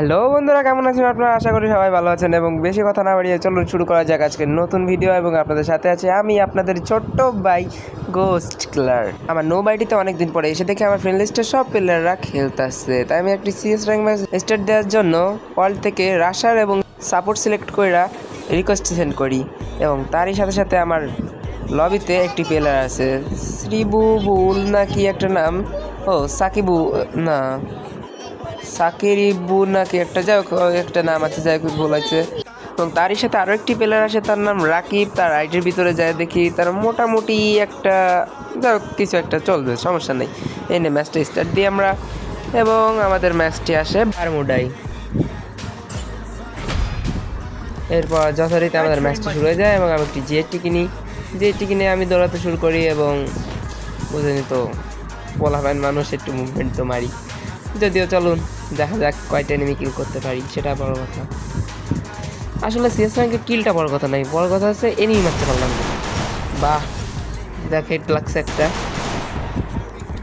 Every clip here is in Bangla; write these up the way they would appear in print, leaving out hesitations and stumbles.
হ্যালো বন্ধুরা, কেমন আছেন আপনারা? আশা করি সবাই ভালো আছেন এবং বেশি কথা না বাড়িয়ে চলুন শুরু করা যাক আজকের নতুন ভিডিও। এবং আপনাদের সাথে আছে আমি আপনাদের ছোট্ট ভাই গোস্ট কিলার। আমার নো বাইটিতে অনেকদিন পরে এসে দেখে আমার ফ্রেন্ড লিস্টের সব প্লেয়াররা খেলতেছে, তাই আমি একটি সিএস র্যাঙ্ক ম্যাচ স্টার্ট দেওয়ার জন্য ওয়ার্ল্ড থেকে রাশার এবং সাপোর্ট সিলেক্ট করে রিকোয়েস্ট সেন্ড করি। এবং তারই সাথে সাথে আমার লবিতে একটি প্লেয়ার আছে, শ্রীবুবুল না কি একটা নাম, ও সাকিবু না সাকিরিবু নাকি একটা, যাই হোক একটা নাম আছে, যাই হোক ভুল আছে। এবং তারই সাথে আরও একটি প্লেয়ার আছে, তার নাম রাকিব। তার আইডির ভিতরে যায় দেখি তার মোটামুটি একটা, যাই হোক কিছু একটা চলবে, সমস্যা নেই। এনে ম্যাচটা স্টার্ট দিই আমরা এবং আমাদের ম্যাচটি আসে বারমুডাই। এরপর যথারীতি আমাদের ম্যাচটি শুরু হয়ে যায় এবং আমি একটি জেটটি কিনে আমি দৌড়াতে শুরু করি। এবং বুঝেনি তো, পোলাপাইন মানুষ, একটু মুভমেন্ট তো মারি। যদিও চলুন দেখা যাক কয়টা এনিমি কিল করতে পারি, সেটা বড় কথা। আসলে সিএস র্যাঙ্কের কিলটা বড় কথা নাই, বড় কথা হচ্ছে এনিমি মারতে পারলাম না। বাহ, দেখ হেড লাগছে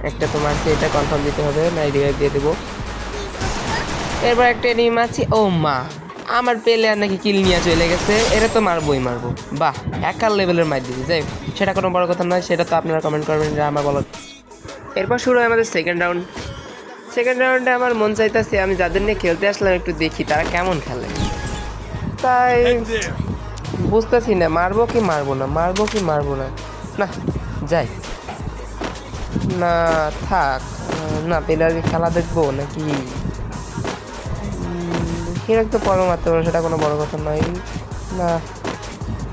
একটা তো মারছি, এটা কনফার্ম দিতে হবে, না রিভাইভ দিয়ে দেবো। এরপর একটা এনিমি মারছি, ও মা, আমার প্লেয়ার নাকি কিল নিয়ে চলে গেছে। এটা তো মারবো। বাহ, একার লেভেলের মার দিয়েছি। যাই হোক, সেটা কোনো বড় কথা নয়, সেটা তো আপনারা কমেন্ট করবেন যে আমার বলো। এরপর শুরু হয় আমাদের সেকেন্ড রাউন্ডে আমার মন চাইতেছে আমি যাদের নিয়ে খেলতে আসলাম একটু দেখি তারা কেমন খেলে। তাই বুঝতেছি না মারবো কি মারবো না। না যাই না, থাক না, প্লেয়ারকে খেলা দেখবো নাকি হিরোক তো পরে মারতে পারবো, সেটা কোনো বড় কথা নয়। না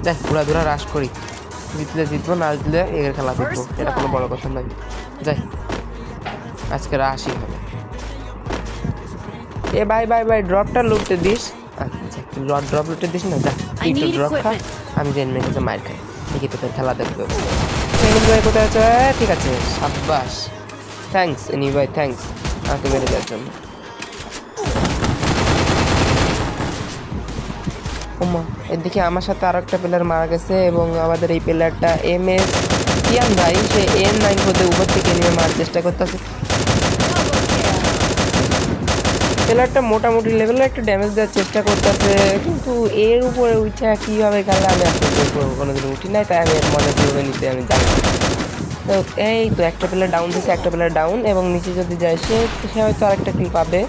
যাই, ঘোরাধুরা রাশ করি, জিতলে জিতবো, না জিতলে এর খেলা দেখবো, এটা কোনো বড় কথা নয়। যাই, আজকে রাশই হবে। এ ভাই ড্রপটা লুটতে দিস। আচ্ছা, ড্রপ লুটে দিস না, যা তুই একটু ড্রপ খা, আমি যে এনিমির কাছে মার খাই, দেখি তোদের খেলা দেখবে। এনিমি ভাই কোথায় আছে? ঠিক আছে, সাব্বাস, থ্যাঙ্কস এনিমি ভাই, থ্যাঙ্কস আমাকে মেরে দেওয়ার জন্য। ওমা, এদিকে আমার সাথে আরো একটা প্লেয়ার মারা গেছে এবং আমাদের এই প্লেয়ারটা MS সিয়ান ভাই, সে N9 হতে উপর থেকে এনিমি মারার চেষ্টা করতেছে। প্লেয়ারটা মোটামুটি লেভেলের একটা ড্যামেজ দেওয়ার চেষ্টা করতেছে, কিন্তু এর উপরে উঠে কীভাবে খেলে আমি আসলে কোনোদিন উঠি নাই, তাই আমি এর মনে কীভাবে নিতে আমি জানি। তো এই তো একটা প্লেয়ার ডাউন দিচ্ছে, একটা প্লেয়ার ডাউন, এবং নিচে যদি যায় সে হয়তো আরেকটা কিল পাবে।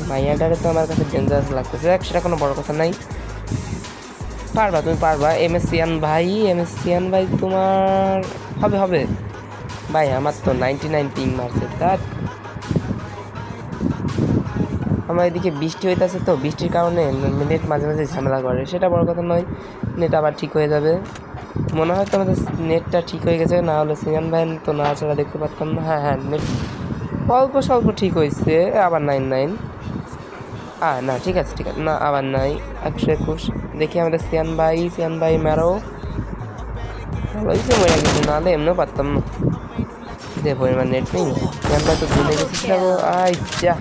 মাইয়াডারে তো আমার কাছে ডেঞ্জারাস লাগতেছে, সেটা কোনো বড় কথা নাই। তুমি পারবা MS সিয়ান ভাই, তোমার হবে ভাই। আমার তো 99 পিং মারছে। তার আমার এদিকে বৃষ্টি হইতেছে, তো বৃষ্টির কারণে নেট মাঝে মাঝে ঝামেলা করে, সেটা বড় কথা নয়, নেট আবার ঠিক হয়ে যাবে। মনে হয় তো আমাদের নেটটা ঠিক হয়ে গেছে, না হলে সিয়ান ভাই তো না ছাড়া দেখতে পারতাম না। হ্যাঁ, নেট অল্প স্বল্প ঠিক হয়েছে। আবার 99, না ঠিক আছে না, আবার নাই 121। দেখি আমাদের সিয়ান ভাই মারো, ভালো হয়েছে, মরে গেছে, নাহলে এমনিও পারতাম না। দেখো এবার নেট নেই, সিয়ান ভাই তো ভুলে গেছি। আচ্ছা,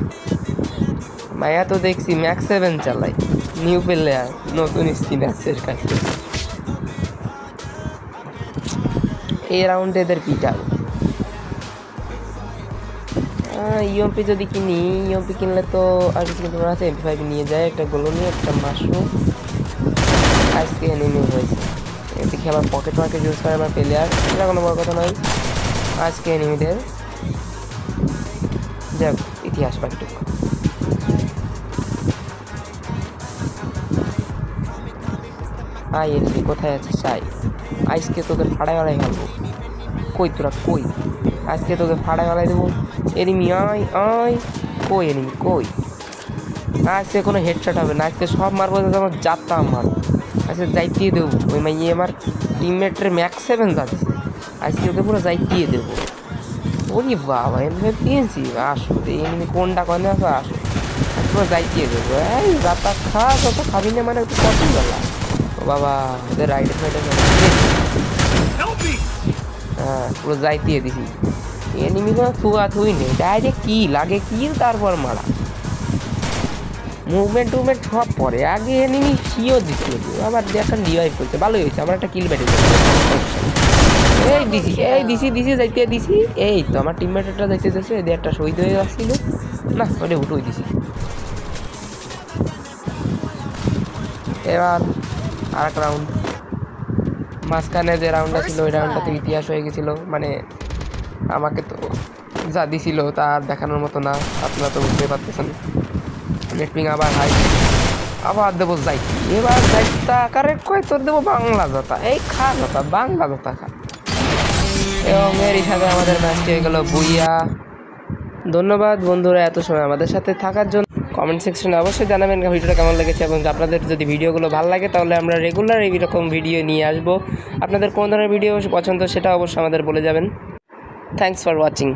মায়া তো দেখছি ম্যাক্স 7 চালাই, নিউ প্লেয়ার, নতুন স্কিন আছে এর কাছে। এই রাউন্ডে এদের পিটাবো। ইউএমপি যদি কিনলে তো আর কিছু কিন্তু আছে। MP5 নিয়ে যায়, একটা গোলো নিয়ে, একটা মাশরুম। আজকে এনিমি হয়েছে, এদিকে আবার পকেট মার্কেট ইউজ করে আমার প্লেয়ার, এটা কোনো বড় কথা নয়। আজকে এনিমিদের যাক ইতিহাস পাঠ্যক্য। এনিমি কোথায় আছে? আজকে তোকে ফাড়াই ফেলবো। তোরা কই? আজকে তোকে ফাড়াই দেবো। এনিমি কই এনিমি কই? আজকে কোনো হেডশট হবে না, আজকে সব মারবো, আমার যাত্রা আমার আজকে যাইতিয়ে দেবো। ওই মাইয়ে আমার টিমমেটের ম্যাক্স 7 যাচ্ছে, আজকে ওকে পুরো যাইতিয়ে দেবো। ওই বাবা, এমনি পেয়েছি, আসো এনিমি কোনটা কনে আসো পুরো যাইতিয়ে দেবো। এই যাত্রা যত খাবি না, মানে একটু পছন্দ না। ও বাবা, ওদের রাইডে হ্যাঁ, পুরো যাইতিয়ে দিছি। এনিমি কোনো থুই নেই, ডাইরেক্ট কি লাগে কিল, তারপর মারা। মুভমেন্ট সব পরে, আগে এনিমি শিও দিচ্ছিল, আবার এখন রিভাইভ করছে, ভালোই হয়েছে, আমার একটা কিল বেটে দিছি যাইতে দিছি। এই তো আমার টিমমেটটা যাইতে এদের একটা শহীদ হয়ে যাচ্ছিল না, ওটা উঠোই দিছি। এবার আর এক রাউন্ড, মাঝখানে যে রাউন্ডটা ছিল ওই রাউন্ডটা তো ইতিহাস হয়ে গেছিলো, মানে আমাকে তো যা দিছিল তা আর দেখানোর মতো না, আপনারা তো বুঝতেই পারতেছেন। নেটপিং আবার হাই, আবার দেবো যাই, এবার যাইতা আকারে কয় তোর দেবো বাংলা জতা, এই খা জতা, বাংলা জতা খা। এবং এরই সাথে আমাদের ম্যাচটি হয়ে গেল বুইয়া। ধন্যবাদ বন্ধুরা এত সময় আমাদের সাথে থাকার জন্য। কমেন্ট সেকশনে অবশ্যই জানাবেন ভিডিওটা কেমন লেগেছে, এবং আপনাদের যদি ভিডিওগুলো ভালো লাগে তাহলে আমরা রেগুলার এইরকম ভিডিও নিয়ে আসবো। আপনাদের কোন ধরনের ভিডিও পছন্দ সেটা অবশ্যই আমাদের বলে যাবেন। Thanks for watching.